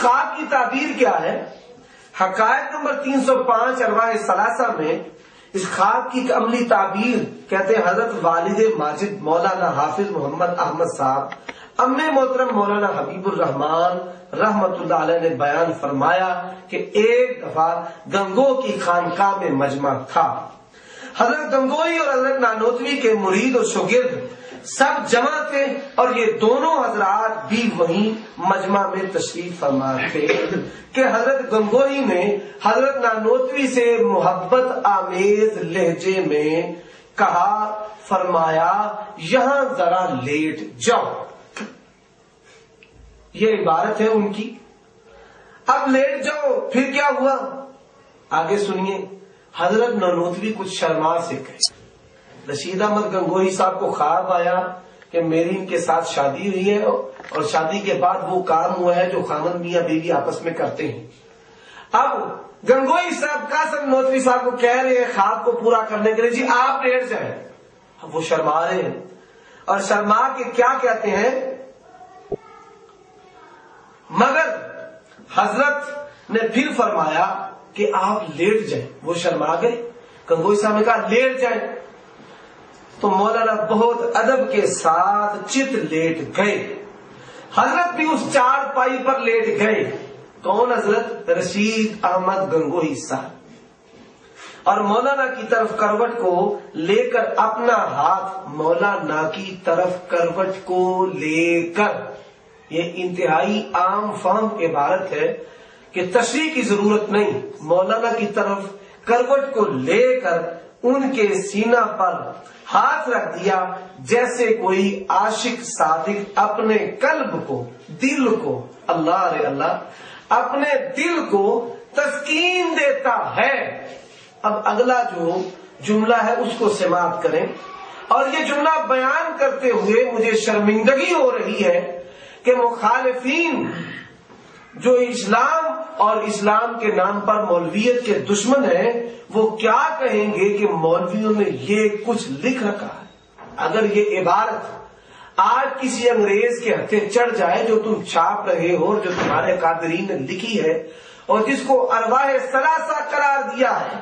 خواب کی تعبیر کیا ہے؟ حقائق نمبر 305 ارواح ثلاثہ میں اس خواب کی عملی تعبیر کہتے ہیں حضرت والد ماجد مولانا حافظ محمد احمد صاحب امی محترم مولانا حبیب الرحمان رحمت اللہ علیہ نے بیان فرمایا کہ ایک دفعہ گنگو کی خانقاہ میں مجمع تھا. حضرت گنگوئی اور حضرت نانوتوی کے مرید اور شاگرد سب جمع تھے اور یہ دونوں حضرات بھی وہیں مجمع میں تشریف فرما تھے کہ حضرت گنگوئی نے حضرت نانوتوی سے محبت آمیز لہجے میں کہا، فرمایا یہاں ذرا لیٹ جاؤ. یہ عبارت ہے ان کی. اب لیٹ جاؤ. پھر کیا ہوا آگے سنیے. حضرت نانوتوی کچھ شرما سے کہے، رشید احمد گنگوئی صاحب کو خواب آیا کہ میری ان کے ساتھ شادی ہوئی ہے اور شادی کے بعد وہ کام ہوا ہے جو خامن میاں بیوی آپس میں کرتے ہیں. اب گنگوئی صاحب قاسم نانوتوی صاحب کو کہہ رہے ہیں خواب کو پورا کرنے کے لیے جی آپ لیٹ جائیں. اب وہ شرما رہے ہیں اور شرما کے کیا کہتے ہیں، مگر حضرت نے پھر فرمایا کہ آپ لیٹ جائیں. وہ شرما گئے. گنگوئی صاحب نے کہا لیٹ جائیں تو مولانا بہت ادب کے ساتھ چت لیٹ گئے. حضرت بھی اس چار پائی پر لیٹ گئے. کون حضرت؟ رشید احمد گنگوئی صاحب. اور مولانا کی طرف کروٹ کو لے کر اپنا ہاتھ مولانا کی طرف کروٹ کو لے کر، یہ انتہائی عام فہم عبارت ہے کہ تشریح کی ضرورت نہیں، مولانا کی طرف کروٹ کو لے کر ان کے سینہ پر ہاتھ رکھ دیا جیسے کوئی عاشق صادق اپنے قلب کو، دل کو، اللہ رے اللہ، اپنے دل کو تسکین دیتا ہے. اب اگلا جو جملہ ہے اس کو سماعت کریں. اور یہ جملہ بیان کرتے ہوئے مجھے شرمندگی ہو رہی ہے کہ مخالفین جو اسلام اور اسلام کے نام پر مولویت کے دشمن ہیں وہ کیا کہیں گے کہ مولویوں نے یہ کچھ لکھ رکھا ہے. اگر یہ عبارت آج کسی انگریز کے ہتھے چڑھ جائے جو تم چھاپ رہے ہو اور جو تمہارے قادرین نے لکھی ہے اور جس کو ارواح ثلاثہ قرار دیا ہے،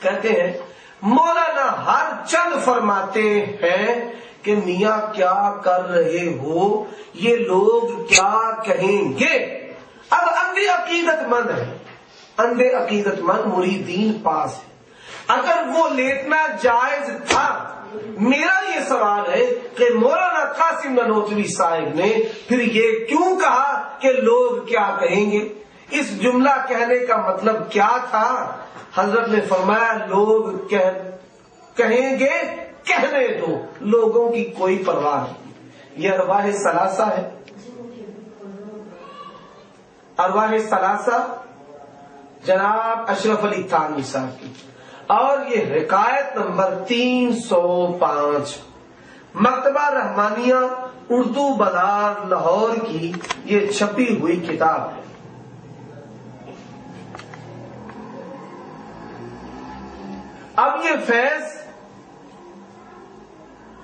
کہتے ہیں مولانا ہر چند فرماتے ہیں کہ میاں کیا کر رہے ہو، یہ لوگ کیا کہیں گے. اب اندھے عقیدت مند ہے، اندھے عقیدت مند مریدین پاس ہے. اگر وہ لیٹنا جائز تھا، میرا یہ سوال ہے کہ مولانا قاسم نانوتوی صاحب نے پھر یہ کیوں کہا کہ لوگ کیا کہیں گے؟ اس جملہ کہنے کا مطلب کیا تھا؟ حضرت نے فرمایا لوگ کہیں گے، کہنے دو، لوگوں کی کوئی پرواہ نہیں. یہ ارواح ثلاثہ ہے. ارواح ثلاثہ جناب اشرف علی تھانوی صاحب کی، اور یہ حکایت نمبر 305 مکتبہ رحمانیہ اردو بازار لاہور کی یہ چھپی ہوئی کتاب ہے. اب یہ فیض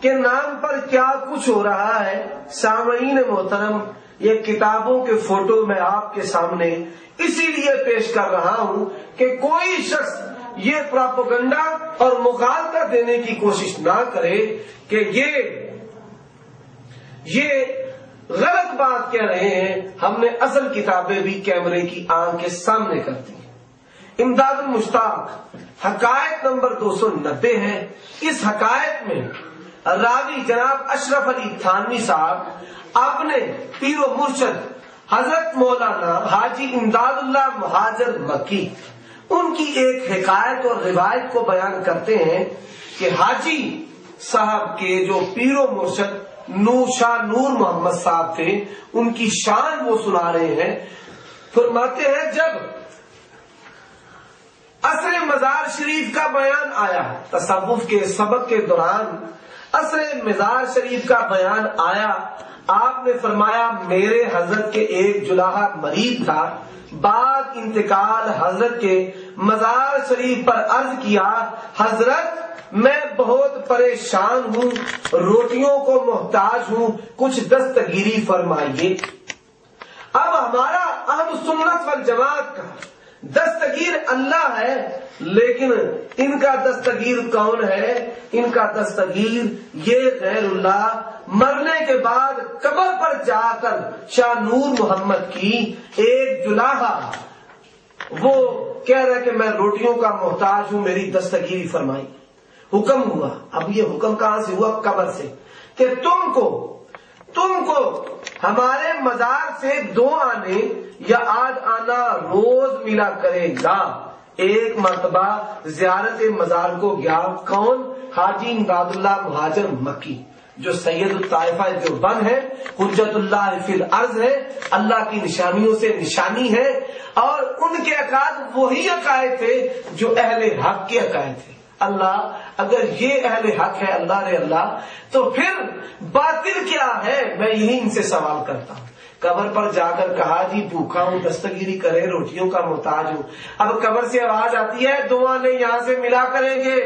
کے نام پر کیا کچھ ہو رہا ہے سامعین محترم، یہ کتابوں کے فوٹو میں آپ کے سامنے اسی لیے پیش کر رہا ہوں کہ کوئی شخص یہ پراپوگنڈا اور مغالطہ دینے کی کوشش نہ کرے کہ یہ غلط بات کہہ رہے ہیں. ہم نے اصل کتابیں بھی کیمرے کی آنکھ کے سامنے کر دی. امداد المشتاق حقائق نمبر 290 ہے. اس حقائق میں راوی جناب اشرف علی تھانوی صاحب اپنے پیر و مرشد حضرت مولانا حاجی امداد اللہ مہاجر مکی ان کی ایک حکایت اور روایت کو بیان کرتے ہیں کہ حاجی صاحب کے جو پیر و مرشد شاہ نور محمد صاحب تھے ان کی شان وہ سنا رہے ہیں. فرماتے ہیں جب عصر مزار شریف کا بیان آیا، تصوف کے سبق کے دوران عصر مزار شریف کا بیان آیا، آپ نے فرمایا میرے حضرت کے ایک جلاحہ مرید تھا. بعد انتقال حضرت کے مزار شریف پر عرض کیا حضرت میں بہت پریشان ہوں، روٹیوں کو محتاج ہوں، کچھ دستگیری فرمائیے. اب ہمارا اہل سنت والجماعت کا دستگیر اللہ ہے، لیکن ان کا دستگیر کون ہے؟ ان کا دستگیر یہ غیر اللہ مرنے کے بعد قبر پر جا کر شاہ نور محمد کی ایک جلاحہ وہ کہہ رہے کہ میں روٹیوں کا محتاج ہوں، میری دستگیری فرمائی۔ حکم ہوا، اب یہ حکم کہاں سے ہوا؟ قبر سے، کہ تم کو ہمارے مزار سے 2 آنے یا 8 آنا روز ملا کرے گا۔ ایک مرتبہ زیارت مزار کو گیا، کون؟ حاجی امداد اللہ مہاجر مکی، جو سید الطائفہ جو بند ہے، حجت اللہ فی الارض ہے، اللہ کی نشانیوں سے نشانی ہے، اور ان کے عقائد وہی عقائد تھے جو اہل حق کے عقائد تھے۔ اللہ اگر یہ اہل حق ہے اللہ رے اللہ، تو پھر باطل کیا ہے؟ میں یہی ان سے سوال کرتا ہوں۔ قبر پر جا کر کہا جی بھوکا ہوں، دستگیری کرے، روٹیوں کا محتاج ہوں۔ اب قبر سے آواز آتی ہے دعا نے یہاں سے ملا کریں گے،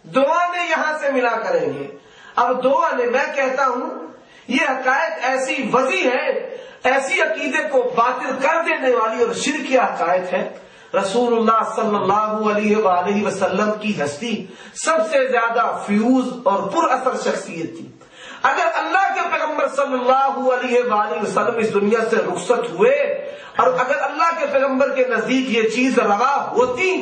دعا نے یہاں سے ملا کریں گے۔ اب دعا نے، میں کہتا ہوں یہ حقائق ایسی وضیح ہے، ایسی عقیدے کو باطل کر دینے والی اور شرکی عقائد ہے۔ رسول اللہ صلی اللہ علیہ وآلہ وسلم کی ہستی سب سے زیادہ فیوز اور پر اثر شخصیت تھی۔ اگر اللہ کے پیغمبر صلی اللہ علیہ وآلہ وسلم اس دنیا سے رخصت ہوئے اور اگر اللہ کے پیغمبر کے نزدیک یہ چیز روا ہوتی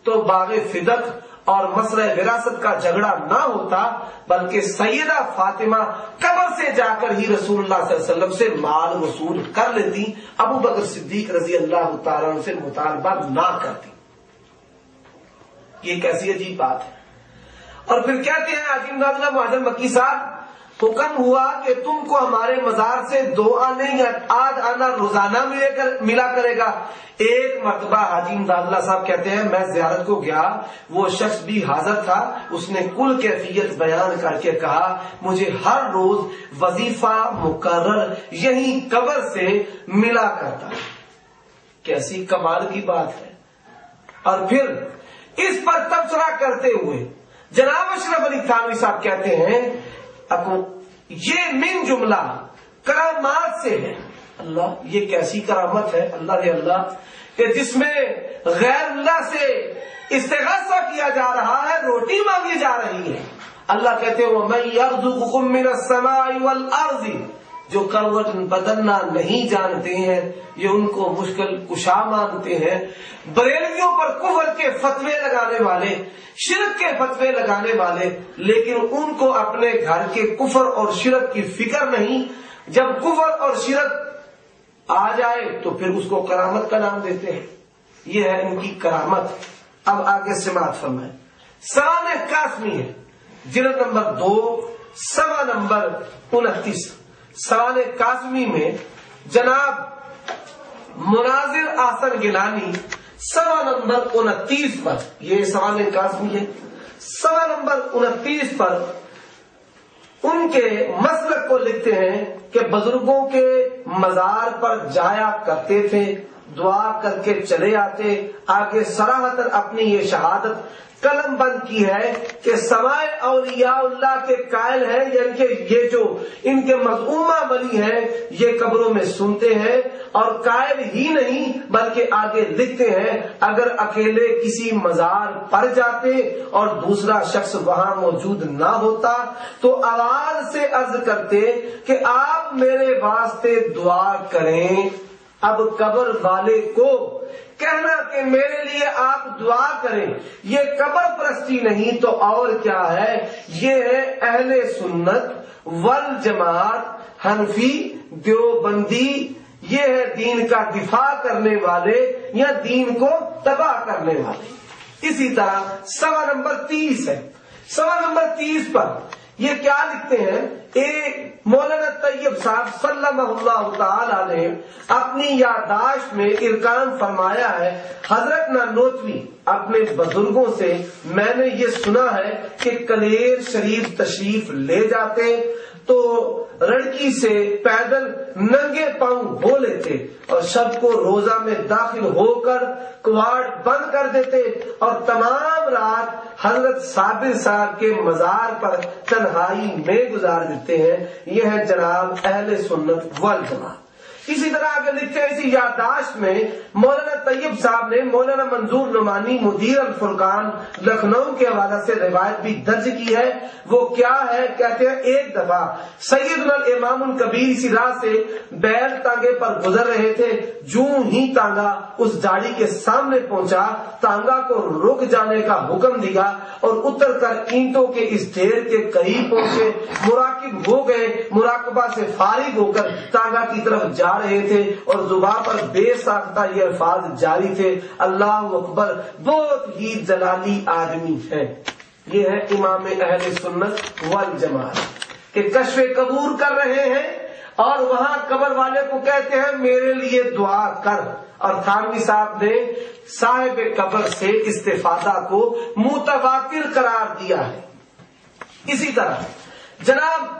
تو باغ فدق اور مسئلہ وراثت کا جھگڑا نہ ہوتا، بلکہ سیدہ فاطمہ قبر سے جا کر ہی رسول اللہ صلی اللہ علیہ وسلم سے مال وصول کر لیتی، ابو بکر صدیق رضی اللہ تعالیٰ عنہ سے مطالبہ نہ کرتی۔ یہ کیسی عجیب بات ہے۔ اور پھر کہتے ہیں حاجی امداد اللہ مہاجر مکی صاحب، حکم ہوا کہ تم کو ہمارے مزار سے 2 آنے یا 8 آنا روزانہ ملا کرے گا۔ ایک مرتبہ حاجی امداد اللہ صاحب کہتے ہیں میں زیارت کو گیا، وہ شخص بھی حاضر تھا، اس نے کل کیفیت بیان کر کے کہا مجھے ہر روز وظیفہ مقرر یہی قبر سے ملا کرتا ہے۔ کیسی کمال کی بات ہے۔ اور پھر اس پر تبصرہ کرتے ہوئے جناب اشرف علی تھانوی صاحب کہتے ہیں یہ من جملہ کرامات سے ہے۔ اللہ یہ کیسی کرامت ہے اللہ رے اللہ، کہ جس میں غیر اللہ سے استغاثہ کیا جا رہا ہے، روٹی مانگی جا رہی ہے۔ اللہ کہتے ہیں وَمَن يَرْزُقُكُم مِّنَ السَّمَاءِ وَالْأَرْضِ، جو کروٹ بدلنا نہیں جانتے ہیں، یہ ان کو مشکل کشا مانتے ہیں۔ بریلویوں پر کفر کے فتوے لگانے والے، شرک کے فتوے لگانے والے، لیکن ان کو اپنے گھر کے کفر اور شرک کی فکر نہیں۔ جب کفر اور شرک آ جائے تو پھر اس کو کرامت کا نام دیتے ہیں۔ یہ ہے ان کی کرامت۔ اب آگے سماعت فرمائیں۔ سوانح قاسمی ہے، جلد نمبر 2 صفحہ نمبر 29۔ سوانح قاسمی میں جناب مناظر احسن گیلانی صفحہ نمبر 29 پر، یہ سوانح قاسمی ہے، صفحہ نمبر 29 پر ان کے مسلک کو لکھتے ہیں کہ بزرگوں کے مزار پر جایا کرتے تھے، دعا کر کے چلے آتے۔ آگے صراحتاً اپنی یہ شہادت قلم بند کی ہے کہ سوائے اولیاء اللہ کے قائل ہیں، یعنی کہ یہ جو ان کے مظعومہ ولی ہیں یہ قبروں میں سنتے ہیں، اور قائل ہی نہیں بلکہ آگے لکھتے ہیں اگر اکیلے کسی مزار پر جاتے اور دوسرا شخص وہاں موجود نہ ہوتا تو آواز سے عرض کرتے کہ آپ میرے واسطے دعا کریں۔ اب قبر والے کو کہنا کہ میرے لیے آپ دعا کریں، یہ قبر پرستی نہیں تو اور کیا ہے؟ یہ ہے اہل سنت والجماعت، حنفی، دیوبندی، یہ ہے دین کا دفاع کرنے والے یا دین کو تباہ کرنے والے۔ اسی طرح سوا نمبر 30 ہے، سوا نمبر 30 پر یہ کیا لکھتے ہیں؟ ایک مولانا طیب صاحب سلمہ اللہ تعالی علیہ اپنی یادداشت میں ارکان فرمایا ہے، حضرت نانوتوی اپنے بزرگوں سے میں نے یہ سنا ہے کہ کلیر شریف تشریف لے جاتے تو رڑکی سے پیدل ننگے پاؤں ہو لیتے اور شب کو روزہ میں داخل ہو کر کواڑ بند کر دیتے اور تمام رات حضرت صابر صاحب کے مزار پر تنہائی میں گزار دیتے ہیں۔ یہ ہے جناب اہل سنت والجماعت۔ اسی طرح آگے لکھتے ہیں اسی یادداشت میں مولانا طیب صاحب نے مولانا منظور نعمانی مدیر الفرقان لکھنؤ کے حوالے سے روایت بھی درج کی ہے. وہ کیا ہے؟ کہتے ہیں ایک دفعہ سیدنا الامام الکبیر اسی راہ سے بیل تانگے پر گزر رہے تھے. جوں ہی تانگا اس جھاڑی کے سامنے پہنچا تانگا کو رک جانے کا حکم دیا اور اتر کر اینٹوں کے اس ڈھیر کے قریب پہنچے. مراقب ہو گئے. مراقبہ سے فارغ ہو کر تانگا کی طرف جا رہے تھے اور زبان پر بے ساختہ یہ الفاظ جاری تھے: اللہ اکبر، بہت ہی جلالی آدمی ہے. یہ ہے امام اہل سنت والجماعت کہ کشف قبور کر رہے ہیں اور وہاں قبر والے کو کہتے ہیں میرے لیے دعا کر. اور تھانوی صاحب نے صاحب قبر سے استفادہ کو متواتر قرار دیا ہے. اسی طرح جناب